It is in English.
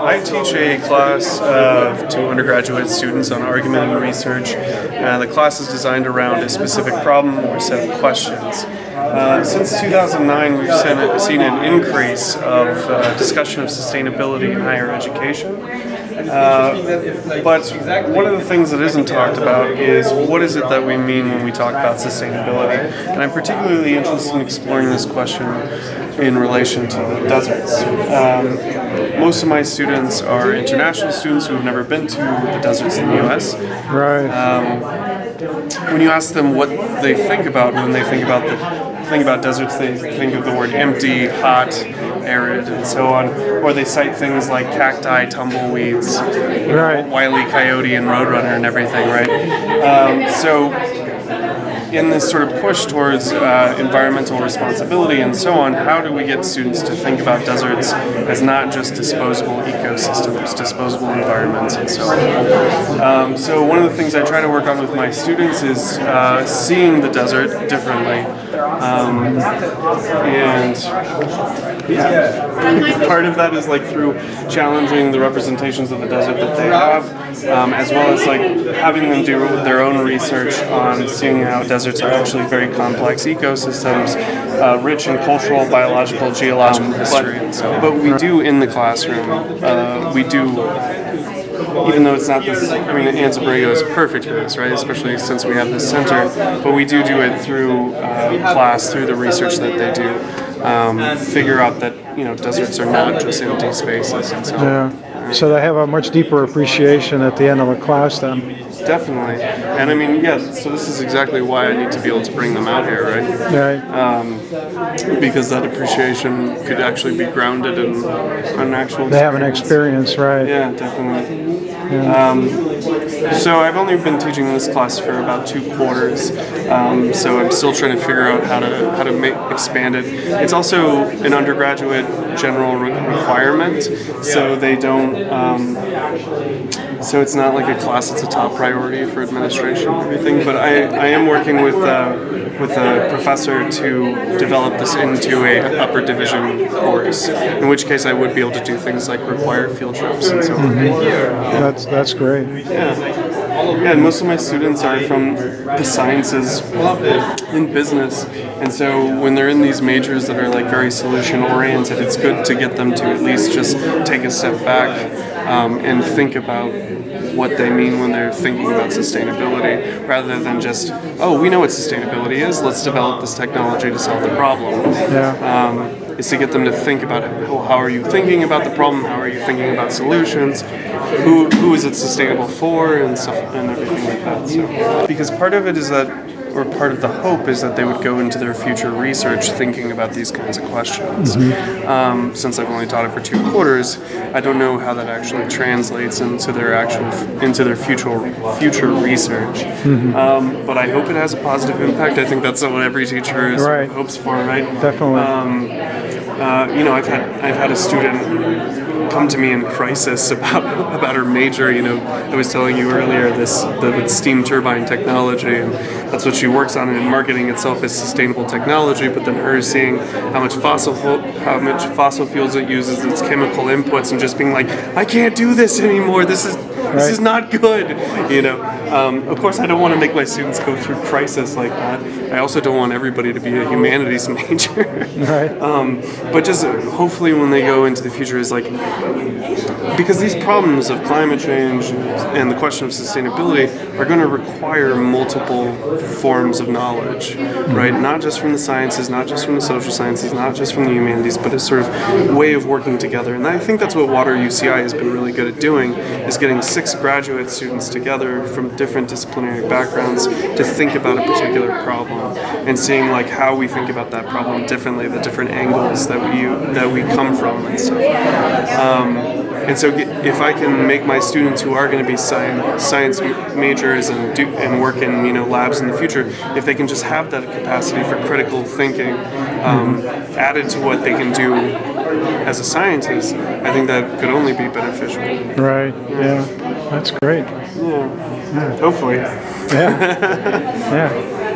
I teach a class of 2 undergraduate students on argument and research. The class is designed around a specific problem or set of questions. Since 2009, we've seen an increase of discussion of sustainability in higher education. But one of the things that isn't talked about is what is it that we mean when we talk about sustainability. And I'm particularly interested in exploring this question in relation to deserts. Most of my students are international students who have never been to the deserts in the U.S. Right. When you ask them what they think about when they think about deserts, they think of the word empty, hot, arid, and so on. Or they cite things like cacti, tumbleweeds, Right. Wile E. Coyote, and Roadrunner, and everything, right? So in this sort of push towards environmental responsibility and so on, how do we get students to think about deserts as not just disposable ecosystems, disposable environments, and so on? So one of the things I try to work on with my students is seeing the desert differently. And part of that is like through challenging the representations of the desert that they have, as well as like having them do their own research on seeing how deserts are actually very complex ecosystems, rich in cultural, biological, geological history. But we do in the classroom, even though it's not this, Anza-Borrego is perfect for this, right? Especially since we have this center, but we do it through class, through the research that they do. Figure out that deserts are not just empty spaces, and so. Yeah. So they have a much deeper appreciation at the end of a class, then. Definitely, and so this is exactly why I need to be able to bring them out here, right? Right. Because that appreciation could actually be grounded in an actual. They have an experience, right? Yeah, definitely. Yeah. So I've only been teaching this class for about 2 quarters, so I'm still trying to figure out how to expand it. It's also an undergraduate general requirement, so they don't. So it's not like a class that's a top priority for administration and everything. But I am working with a professor to develop this into a upper division course. In which case I would be able to do things like require field trips and so on. That's great. Yeah, and most of my students are from the sciences in business, and so when they're in these majors that are like very solution oriented, it's good to get them to at least just take a step back and think about what they mean when they're thinking about sustainability, rather than just, we know what sustainability is, let's develop this technology to solve the problem. Yeah. Is to get them to think about it. How are you thinking about the problem? How are you thinking about solutions? Who is it sustainable for, and stuff and everything like that. So, because part of it is that, or part of the hope is that they would go into their future research thinking about these kinds of questions. Since I've only taught it for 2 quarters, I don't know how that actually translates into their future research. But I hope it has a positive impact. I think that's what every teacher hopes for, right? Definitely. I've had a student come to me in crisis about her major. I was telling you earlier the steam turbine technology, and that's what she works on. And marketing itself is sustainable technology, but then her seeing how much fossil fuels it uses, its chemical inputs, and just being like, I can't do this anymore. This is not good. Of course, I don't want to make my students go through crisis like that. I also don't want everybody to be a humanities major. Right. But just hopefully when they go into the future is like, because these problems of climate change and the question of sustainability are going to require multiple forms of knowledge, right? Not just from the sciences, not just from the social sciences, not just from the humanities, but a sort of way of working together. And I think that's what Water UCI has been really good at doing, is getting 6 graduate students together from different disciplinary backgrounds to think about a particular problem, and seeing like how we think about that problem differently, the different angles that we come from and stuff. And so if I can make my students who are going to be science majors and work in labs in the future, if they can just have that capacity for critical thinking added to what they can do as a scientist, I think that could only be beneficial. Right. Yeah. That's great. Yeah. Hopefully. Yeah. Yeah.